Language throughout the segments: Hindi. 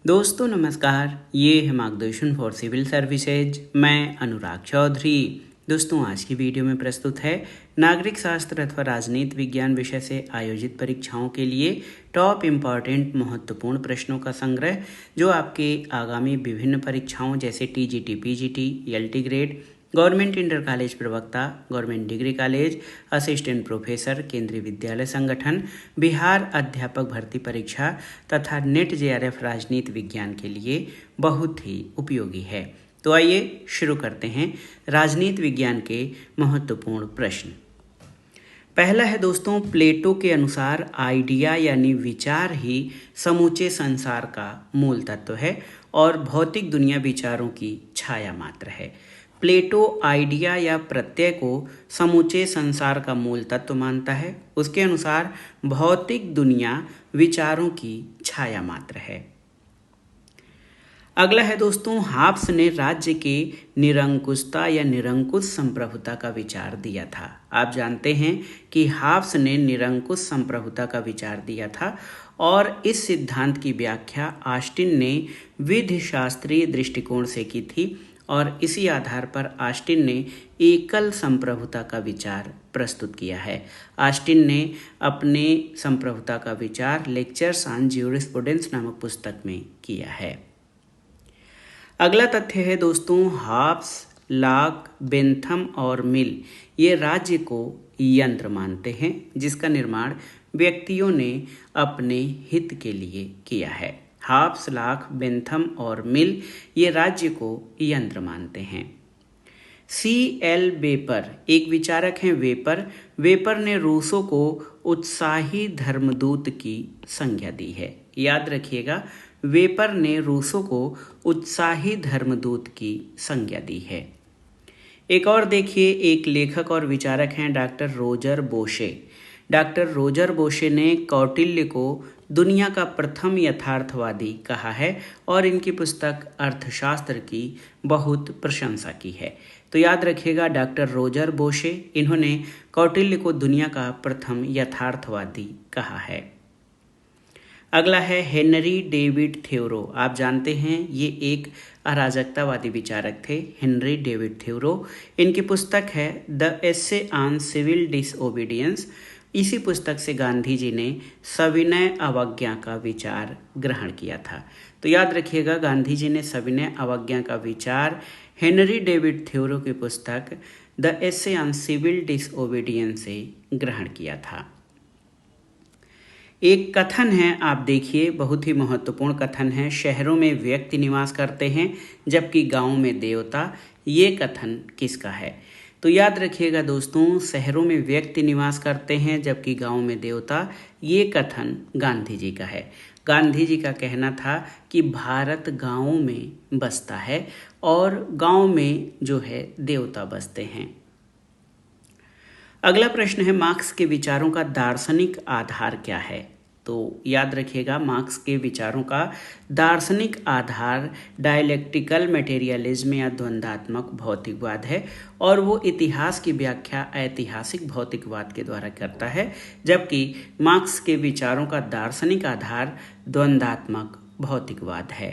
दोस्तों नमस्कार, ये है मार्गदर्शन फॉर सिविल सर्विसेज। मैं अनुराग चौधरी। दोस्तों आज की वीडियो में प्रस्तुत है नागरिक शास्त्र अथवा राजनीति विज्ञान विषय से आयोजित परीक्षाओं के लिए टॉप इम्पॉर्टेंट महत्वपूर्ण प्रश्नों का संग्रह, जो आपके आगामी विभिन्न परीक्षाओं जैसे TGT, PGT, LT grade, government inter college प्रवक्ता, government degree college, assistant professor, Kendriya Vidyalaya संगठन, बिहार अध्यापक भर्ती परीक्षा तथा नेट जेआरएफ राजनीति विज्ञान के लिए बहुत ही उपयोगी है। तो आइए शुरू करते हैं राजनीति विज्ञान के महत्वपूर्ण प्रश्न। पहला है दोस्तों, प्लेटो के अनुसार आइडिया यानी विचार ही समूचे संसार का मूल तत्व है और भौतिक दुनिया विचारों की छाया मात्र है। प्लेटो आइडिया या प्रत्यय को समूचे संसार का मूल तत्व मानता है। उसके अनुसार भौतिक दुनिया विचारों की छाया मात्र है। अगला है दोस्तों, हाब्स ने राज्य के निरंकुशता या निरंकुश संप्रभुता का विचार दिया था। आप जानते हैं कि हाब्स ने निरंकुश संप्रभुता का विचार दिया था और इस सिद्धांत की व्याख्या ऑस्टिन ने विधि शास्त्रीय दृष्टिकोण से की थी और इसी आधार पर ऑस्टिन ने एकल संप्रभुता का विचार प्रस्तुत किया है। ऑस्टिन ने अपने संप्रभुता का विचार लेक्चर्स ऑन ज्यूरिस्प्रूडेंस नामक पुस्तक में किया है। अगला तथ्य है दोस्तों, हाब्स, लॉक, बेंथम और मिल ये राज्य को यंत्र मानते हैं जिसका निर्माण व्यक्तियों ने अपने हित के लिए किया है। हाब्स, लॉक, बेंथम और मिल ये राज्य को यंत्र मानते हैं। C.L. वेपर एक विचारक हैं। वेपर ने रूसो को उत्साही धर्मदूत की संज्ञा दी है। याद रखिएगा, वेपर ने रूसो को उत्साही धर्मदूत की संज्ञा दी है। एक और देखिए, एक लेखक और विचारक हैं डॉक्टर रोजर बोशे। डॉक्टर रोजर बोशे ने कौटिल्य को दुनिया का प्रथम यथार्थवादी कहा है और इनकी पुस्तक अर्थशास्त्र की बहुत प्रशंसा की है। तो याद रखिएगा, डॉक्टर रोजर बोशे, इन्होंने कौटिल्य को दुनिया का प्रथम यथार्थवादी कहा है। अगला है हेनरी डेविड थ्योरो। आप जानते हैं ये एक अराजकतावादी विचारक थे, हेनरी डेविड थ्योरो। इनकी पुस्तक है the essay on civil disobedience. इसी पुस्तक से गांधी जी ने सविनय अवज्ञा का विचार ग्रहण किया था। तो याद रखिएगा, गांधी जी ने सविनय अवज्ञा का विचार हेनरी डेविड थ्योरो की पुस्तक the essay on civil disobedience से ग्रहण किया था। एक कथन है, आप देखिए, बहुत ही महत्वपूर्ण कथन है, शहरों में व्यक्ति निवास करते हैं जबकि गांवों में देवता। ये कथन किसका है? तो याद रखिएगा दोस्तों, शहरों में व्यक्ति निवास करते हैं जबकि गांव में देवता, ये कथन गांधी जी का है। गांधी जी का कहना था कि भारत गांवों में बसता है और गांव में जो है देवता बसते हैं। अगला प्रश्न है, मार्क्स के विचारों का दार्शनिक आधार क्या है? तो याद रखिएगा, मार्क्स के विचारों का दार्शनिक आधार डायलेक्टिकल मटेरियलिज्म या द्वंद्वात्मक भौतिकवाद है और वो इतिहास की व्याख्या ऐतिहासिक भौतिकवाद के द्वारा करता है, जबकि मार्क्स के विचारों का दार्शनिक आधार द्वंद्वात्मक भौतिकवाद है।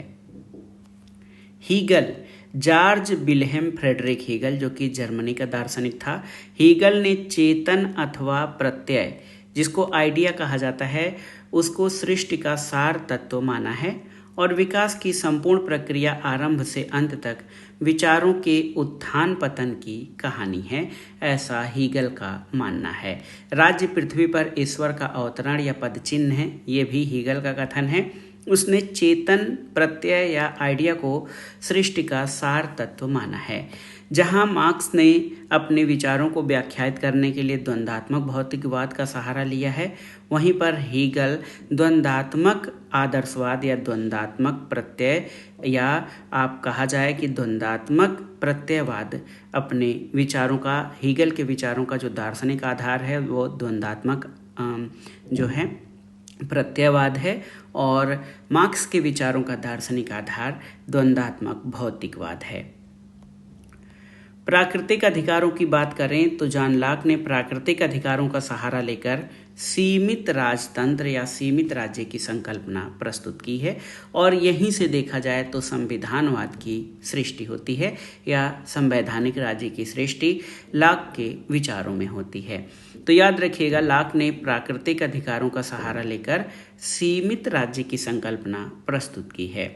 Hegel, George Wilhelm Friedrich Hegel, जो कि जर्मनी का दार्शनिक था। हीगल ने चेतन अथवा प्रत्यय, जिसको आइडिया कहा जाता है, उसको सृष्टि का सार तत्व माना है और विकास की संपूर्ण प्रक्रिया आरंभ से अंत तक विचारों के उत्थान पतन की कहानी है, ऐसा हीगल का मानना है। राज्य पृथ्वी पर ईश्वर का अवतरण या पदचिन्ह है, ये भी हीगल का कथन है। उसने चेतन प्रत्यय या आइडिया को सृष्टि का सार तत्व माना है। जहां मार्क्स ने अपने विचारों को व्याख्यायित करने के लिए द्वंद्वात्मक भौतिकवाद का सहारा लिया है, वहीं पर हीगल द्वंद्वात्मक आदर्शवाद या द्वंद्वात्मक प्रत्यय या आप कहा जाए कि द्वंद्वात्मक प्रत्ययवाद अपने विचारों का, हीगल के विचारों का जो दार्शनिक आधार है वो द्वंद्वात्मक जो है प्रत्ययवाद है और मार्क्स के विचारों का दार्शनिक आधार द्वंद्वात्मक भौतिकवाद है। प्राकृतिक अधिकारों की बात करें तो जॉन लॉक ने प्राकृतिक अधिकारों का सहारा लेकर सीमित राजतंत्र या सीमित राज्य की संकल्पना प्रस्तुत की है। और यहीं से देखा जाए तो संविधानवाद की सृष्टि होती है या संवैधानिक राज्य की सृष्टि लॉक के विचारों में होती है। तो याद रखिएगा, लॉक ने प्राकृतिक अधिकारों का सहारा लेकर सीमित राज्य की संकल्पना प्रस्तुत की है।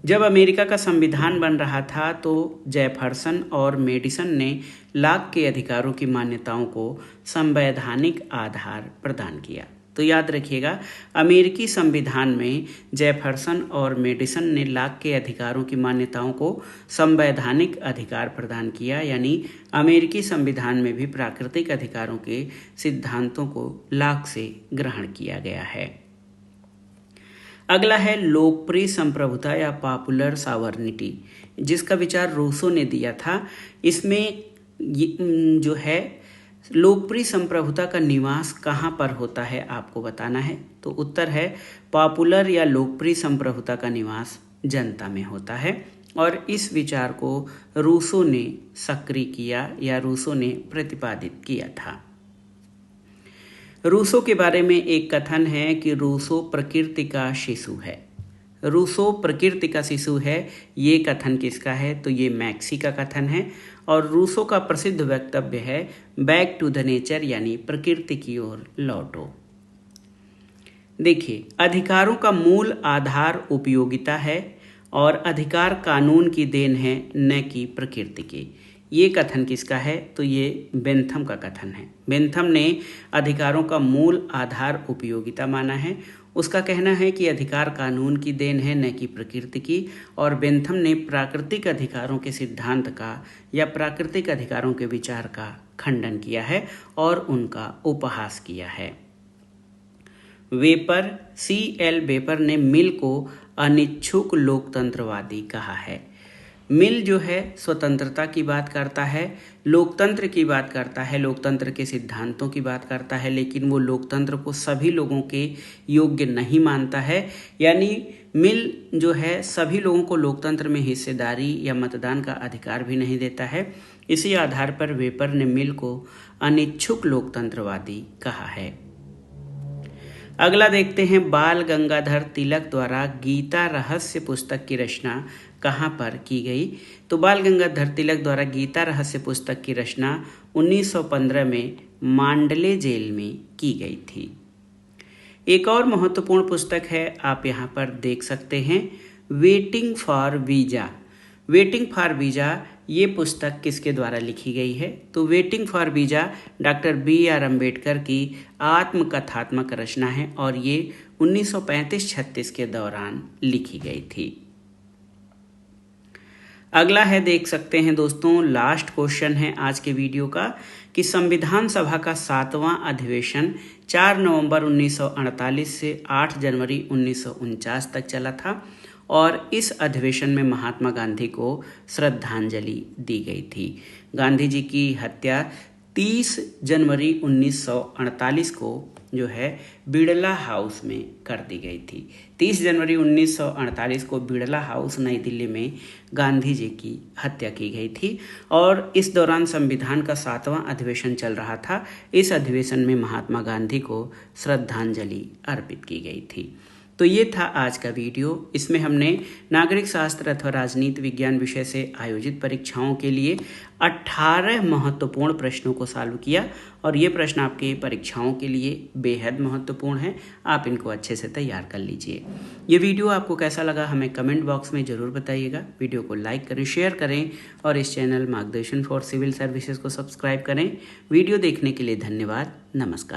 जब अमेरिका का संविधान बन रहा था तो जेफरसन और मेडिसन ने लॉक के अधिकारों की मान्यताओं को संवैधानिक आधार प्रदान किया। तो याद रखिएगा, अमेरिकी संविधान में जेफरसन और मेडिसन ने लॉक के अधिकारों की मान्यताओं को संवैधानिक अधिकार प्रदान किया, यानी अमेरिकी संविधान में भी प्राकृतिक अधिकारों के सिद्धांतों को लॉक से ग्रहण किया गया है। अगला है लोकप्रिय संप्रभुता या पॉपुलर सॉवरेनिटी, जिसका विचार रूसो ने दिया था। इसमें जो है लोकप्रिय संप्रभुता का निवास कहाँ पर होता है आपको बताना है। तो उत्तर है पॉपुलर या लोकप्रिय संप्रभुता का निवास जनता में होता है। और इस विचार को रूसो ने सक्रिय किया या रूसो ने प्रतिपादित किया था। रूसो के बारे में एक कथन है कि रूसो प्रकृति का शिशु है। रूसो प्रकृति का शिशु है, ये कथन किसका है? तो ये मैक्सी का कथन है। और रूसो का प्रसिद्ध वक्तव्य है बैक टू द नेचर, यानी प्रकृति की ओर लौटो। देखिए, अधिकारों का मूल आधार उपयोगिता है और अधिकार कानून की देन है, न कि प्रकृति की। ये कथन किसका है? तो ये बेंथम का कथन है। बेंथम ने अधिकारों का मूल आधार उपयोगिता माना है। उसका कहना है कि अधिकार कानून की देन है, न कि प्रकृति की। और बेंथम ने प्राकृतिक अधिकारों के सिद्धांत का या प्राकृतिक अधिकारों के विचार का खंडन किया है और उनका उपहास किया है। Vapour, C.L. वेपर ने मिल को अनिच्छुक लोकतंत्रवादी कहा है। मिल जो है स्वतंत्रता की बात करता है, लोकतंत्र की बात करता है, लोकतंत्र के सिद्धांतों की बात करता है, लेकिन वो लोकतंत्र को सभी लोगों के योग्य नहीं मानता है। यानी मिल जो है सभी लोगों को लोकतंत्र में हिस्सेदारी या मतदान का अधिकार भी नहीं देता है। इसी आधार पर वेपर ने मिल को अनिच्छुक लोकतंत्रवादी कहा है। अगला देखते हैं, बाल गंगाधर तिलक द्वारा गीता रहस्य पुस्तक की रचना कहाँ पर की गई? तो बाल गंगाधर तिलक द्वारा गीता रहस्य पुस्तक की रचना 1915 में मांडले जेल में की गई थी। एक और महत्वपूर्ण पुस्तक है, आप यहाँ पर देख सकते हैं, waiting for visa. Waiting for visa ये पुस्तक किसके द्वारा लिखी गई है? तो waiting for visa doctor B.R. Ambedkar की आत्मकथात्मक रचना है और ये 1935-36 के दौरान लिखी गई थी। अगला है, देख सकते हैं दोस्तों, लास्ट क्वेश्चन है आज के वीडियो का कि संविधान सभा का 7वां अधिवेशन 4 नवंबर 1948 से 8 जनवरी 1949 तक चला था और इस अधिवेशन में महात्मा गांधी को श्रद्धांजलि दी गई थी। गांधी जी की हत्या 30 जनवरी 1948 को जो है बिड़ला हाउस में कर दी गई थी। 30 जनवरी 1948 को बिड़ला हाउस नई दिल्ली में गांधी जी की हत्या की गई थी और इस दौरान संविधान का 7वां अधिवेशन चल रहा था। इस अधिवेशन में महात्मा गांधी को श्रद्धांजलि अर्पित की गई थी। तो ये था आज का वीडियो। इसमें हमने नागरिक शास्त्र अथवा राजनीति विज्ञान विषय से आयोजित परीक्षाओं के लिए 18 महत्वपूर्ण प्रश्नों को सॉल्व किया और ये प्रश्न आपके परीक्षाओं के लिए बेहद महत्वपूर्ण है। आप इनको अच्छे से तैयार कर लीजिए। ये वीडियो आपको कैसा लगा हमें कमेंट बॉक्स में ज़रूर बताइएगा। वीडियो को लाइक करें, शेयर करें और इस चैनल मार्गदर्शन फॉर सिविल सर्विसेज को सब्सक्राइब करें। वीडियो देखने के लिए धन्यवाद। नमस्कार।